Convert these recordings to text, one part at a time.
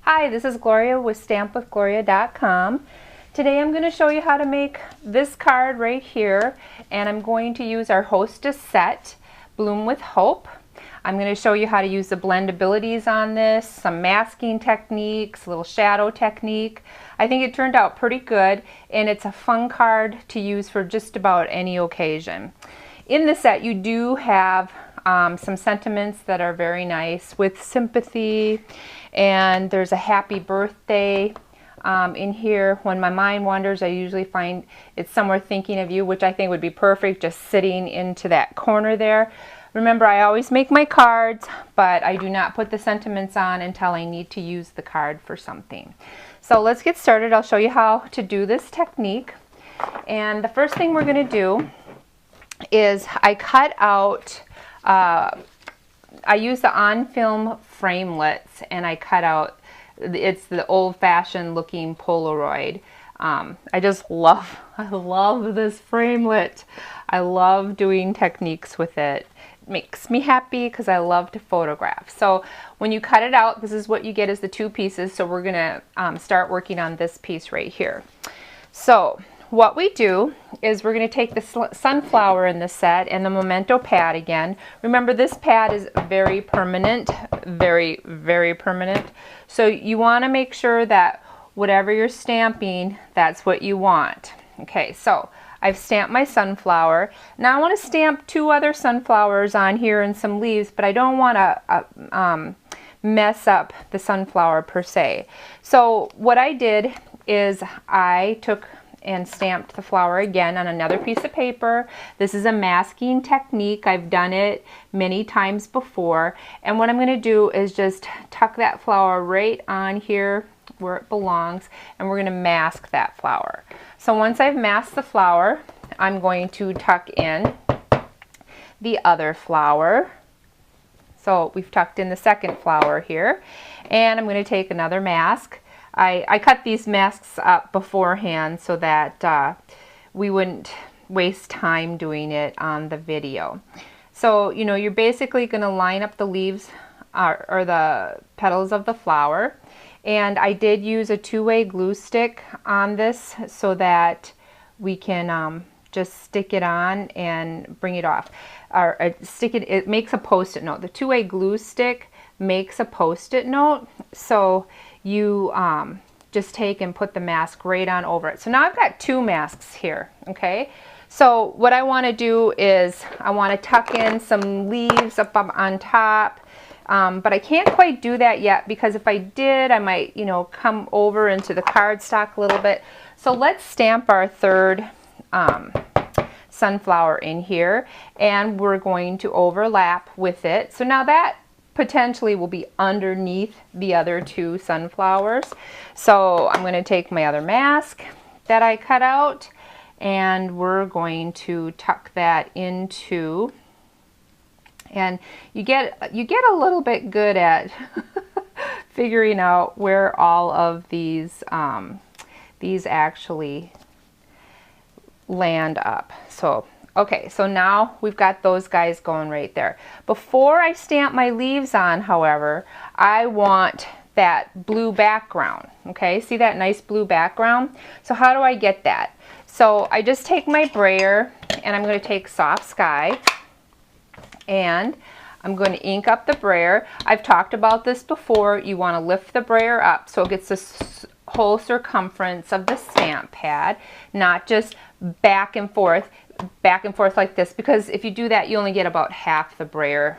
Hi, this is Gloria with stampwithgloria.com. Today I'm going to show you how to make this card right here, and I'm going to use our Hostess set, Bloom with Hope. I'm going to show you how to use the blendabilities on this, some masking techniques, a little shadow technique. I think it turned out pretty good, and it's a fun card to use for just about any occasion. In the set you do have some sentiments that are very nice with sympathy, and there's a happy birthday in here. When my mind wanders, I usually find it's somewhere thinking of you, which I think would be perfect just sitting into that corner there. Remember, I always make my cards, but I do not put the sentiments on until I need to use the card for something. So let's get started. I'll show you how to do this technique. And the first thing we're going to do is I cut out, I use the on-film framelets, and I cut out, it's the old-fashioned looking Polaroid. I love this framelit. I love doing techniques with it. It makes me happy because I love to photograph. So when you cut it out, this is what you get as the two pieces. So we're going to start working on this piece right here. So what we do is we're going to take the sunflower in the set and the memento pad again. Remember, this pad is very permanent, very, very permanent. So you want to make sure that whatever you're stamping, that's what you want. Okay, so I've stamped my sunflower. Now I want to stamp two other sunflowers on here and some leaves, but I don't want to mess up the sunflower per se. So what I did is I took and stamped the flower again on another piece of paper. This is a masking technique. I've done it many times before. And what I'm going to do is just tuck that flower right on here where it belongs, and we're going to mask that flower. So once I've masked the flower, I'm going to tuck in the other flower. So we've tucked in the second flower here, and I'm going to take another mask. I cut these masks up beforehand so that we wouldn't waste time doing it on the video. So, you know, you're basically going to line up the leaves or the petals of the flower. And I did use a two-way glue stick on this so that we can just stick it on and bring it off. Or stick it, it makes a post-it note. The two-way glue stick makes a post-it note. So you just take and put the mask right on over it. So now I've got two masks here, okay? So what I want to do is I want to tuck in some leaves up on top, but I can't quite do that yet because if I did, I might, you know, come over into the cardstock a little bit. So let's stamp our third sunflower in here, and we're going to overlap with it. So now that potentially will be underneath the other two sunflowers. So I'm going to take my other mask that I cut out, and we're going to tuck that into, and you get a little bit good at figuring out where all of these actually land up. So okay, so now we've got those guys going right there. Before I stamp my leaves on, however, I want that blue background. Okay, see that nice blue background? So how do I get that? So I just take my brayer, and I'm going to take Soft Sky, and I'm going to ink up the brayer. I've talked about this before. You want to lift the brayer up so it gets the whole circumference of the stamp pad, not just back and forth like this, because if you do that, you only get about half the brayer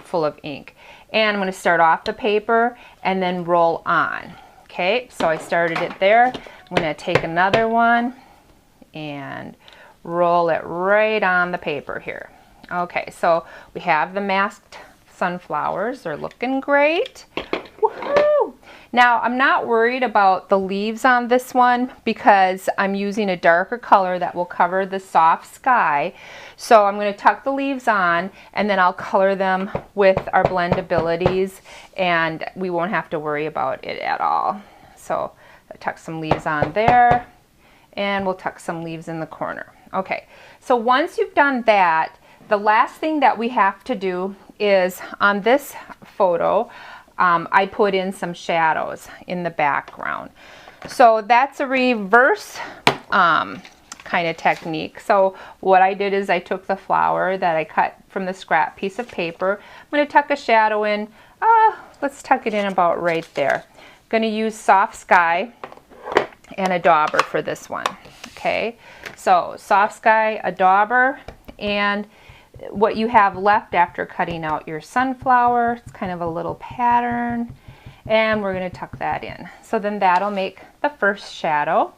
full of ink. And I'm going to start off the paper and then roll on. Okay, so I started it there. I'm going to take another one and roll it right on the paper here. Okay, so we have the masked sunflowers. They're looking great. Woohoo! Now, I'm not worried about the leaves on this one because I'm using a darker color that will cover the Soft Sky. So I'm going to tuck the leaves on, and then I'll color them with our blendabilities, and we won't have to worry about it at all. So I tuck some leaves on there, and we'll tuck some leaves in the corner. Okay, so once you've done that, the last thing that we have to do is on this photo, I put in some shadows in the background. So that's a reverse kind of technique. So what I did is I took the flower that I cut from the scrap piece of paper. I'm going to tuck a shadow in. Let's tuck it in about right there. I'm going to use Soft Sky and a dauber for this one. Okay, so Soft Sky, a dauber, and what you have left after cutting out your sunflower. It's kind of a little pattern, and we're going to tuck that in. So then that'll make the first shadow.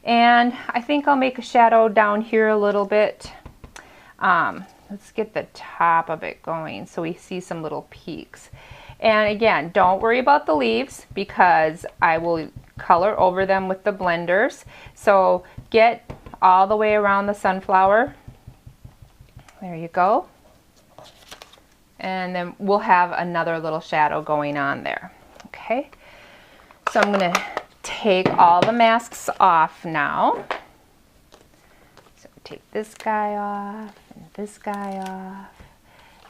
And I think I'll make a shadow down here a little bit. Let's get the top of it going so we see some little peaks. And again, don't worry about the leaves because I will color over them with the blenders. So get all the way around the sunflower. There you go. And then we'll have another little shadow going on there. Okay, so I'm going to take all the masks off now. So take this guy off, and this guy off,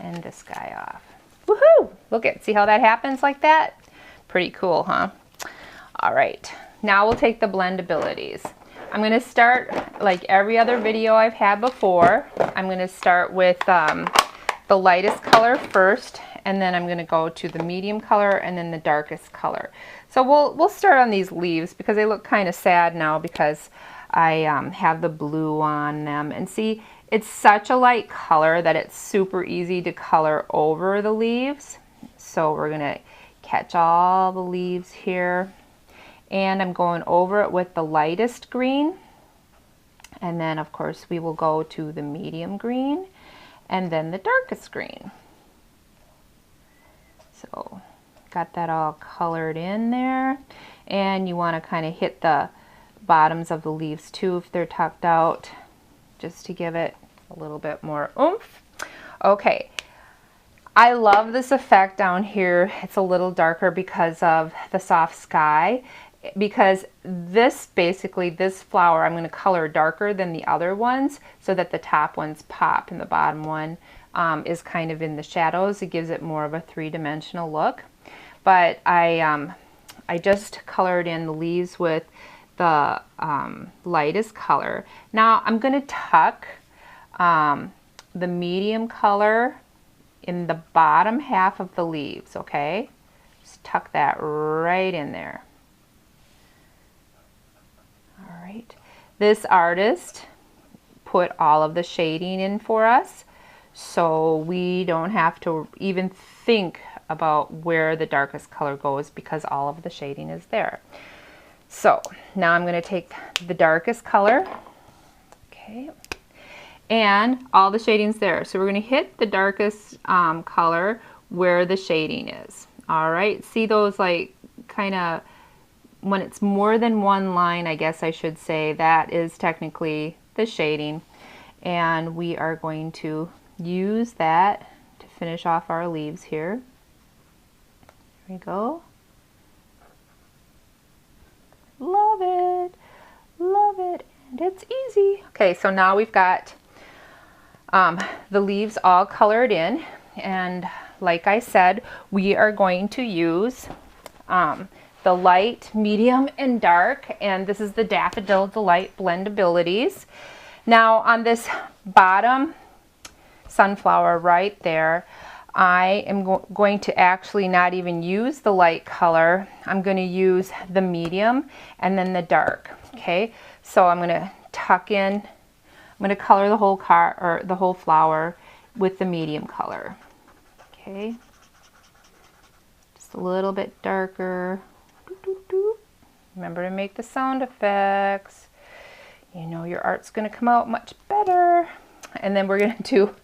and this guy off. Woohoo! Look at, see how that happens like that? Pretty cool, huh? All right, now we'll take the Blendabilities. I'm going to start like every other video I've had before. I'm going to start with the lightest color first, and then I'm going to go to the medium color and then the darkest color. So we'll start on these leaves because they look kind of sad now because I have the blue on them. And see, it's such a light color that it's super easy to color over the leaves. So we're going to catch all the leaves here. And I'm going over it with the lightest green. And then, of course, we will go to the medium green and then the darkest green. So got that all colored in there. And you want to kind of hit the bottoms of the leaves too if they're tucked out, just to give it a little bit more oomph. Okay, I love this effect down here. It's a little darker because of the Soft Sky, because this basically, this flower I'm going to color darker than the other ones so that the top ones pop and the bottom one is kind of in the shadows. It gives it more of a three-dimensional look. But I just colored in the leaves with the lightest color. Now I'm going to tuck the medium color in the bottom half of the leaves, okay? Just tuck that right in there. All right. This artist put all of the shading in for us, so we don't have to even think about where the darkest color goes because all of the shading is there. So now I'm going to take the darkest color, okay, and all the shading's there. So we're going to hit the darkest color where the shading is. All right, see those like kind of, when it's more than one line, I guess I should say, that is technically the shading. And we are going to use that to finish off our leaves here. There we go. Love it, and it's easy. Okay, so now we've got the leaves all colored in, and like I said, we are going to use the light, medium, and dark, and this is the Daffodil Delight Blendabilities. Now on this bottom sunflower right there, I am going to actually not even use the light color. I'm going to use the medium and then the dark. Okay, so I'm going to tuck in, I'm going to color the whole the whole flower with the medium color. Okay, just a little bit darker. Remember to make the sound effects. You know your art's going to come out much better. And then we're going to do,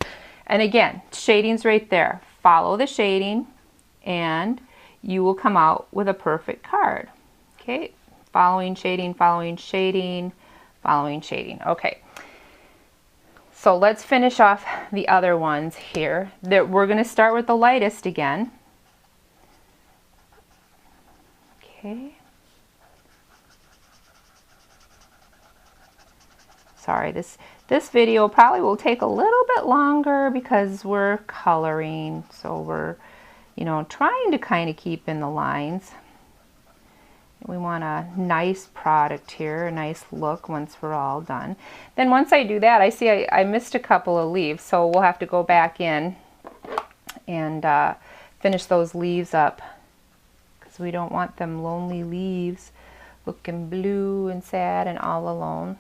and again, shading's right there. Follow the shading and you will come out with a perfect card. Okay, following shading, following shading, following shading. Okay, so let's finish off the other ones here. We're going to start with the lightest again. Okay. Sorry, this video probably will take a little bit longer because we're coloring, so we're you know, trying to kind of keep in the lines. We want a nice product here, a nice look once we're all done. Then once I do that, I see I missed a couple of leaves, so we'll have to go back in and finish those leaves up, because we don't want them lonely leaves looking blue and sad and all alone.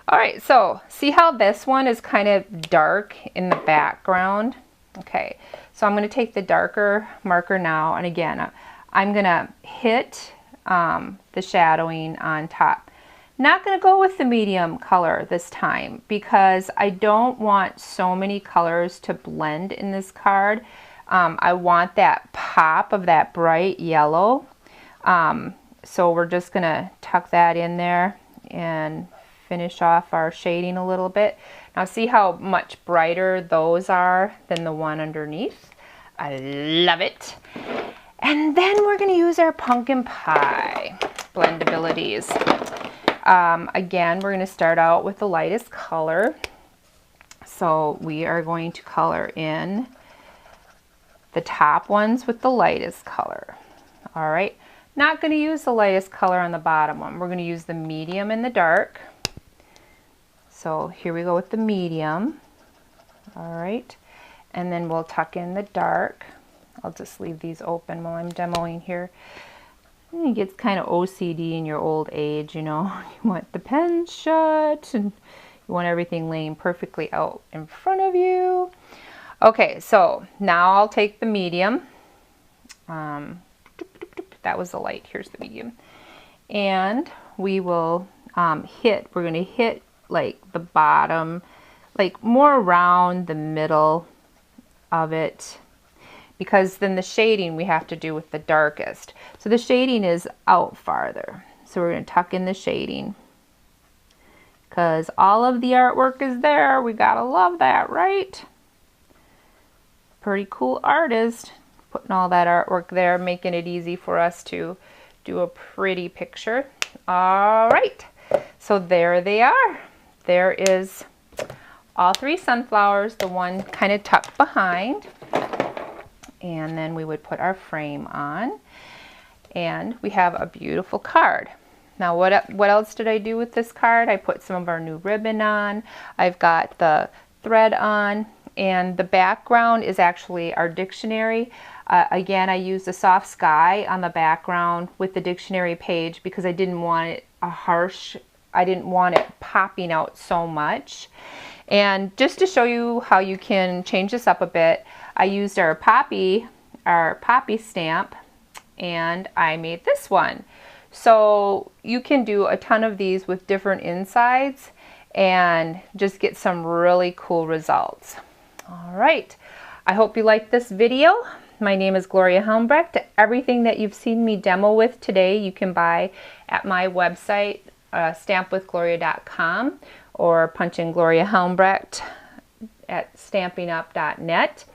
All right, so see how this one is kind of dark in the background? Okay, so I'm going to take the darker marker now, and again, I'm going to hit the shadowing on top. Not going to go with the medium color this time, because I don't want so many colors to blend in this card. I want that pop of that bright yellow. So we're just going to tuck that in there and finish off our shading a little bit. Now see how much brighter those are than the one underneath. I love it. And then we're going to use our pumpkin pie Blendabilities. Again, we're going to start out with the lightest color. So we are going to color in the top ones with the lightest color. All right, not going to use the lightest color on the bottom one. We're going to use the medium and the dark. So here we go with the medium. All right, and then we'll tuck in the dark. I'll just leave these open while I'm demoing here. It gets kind of OCD in your old age, you know. You want the pen shut and you want everything laying perfectly out in front of you. Okay, so now I'll take the medium. That was the light, here's the medium. And we will we're going to hit like the bottom, like more around the middle of it, because then the shading we have to do with the darkest. So the shading is out farther. So we're going to tuck in the shading, because all of the artwork is there. We gotta love that, right? Pretty cool artist putting all that artwork there, making it easy for us to do a pretty picture. All right, so there they are. There is all three sunflowers, the one kind of tucked behind. And then we would put our frame on, and we have a beautiful card. Now what else did I do with this card? I put some of our new ribbon on. I've got the thread on, and the background is actually our dictionary. Again, I used a soft sky on the background with the dictionary page because I didn't want it I didn't want it popping out so much. And just to show you how you can change this up a bit, I used our poppy stamp, and I made this one. So you can do a ton of these with different insides and just get some really cool results. All right, I hope you liked this video. My name is Gloria Helmbrecht. Everything that you've seen me demo with today you can buy at my website, stampwithgloria.com, or punch in Gloria Helmbrecht at stampingup.net.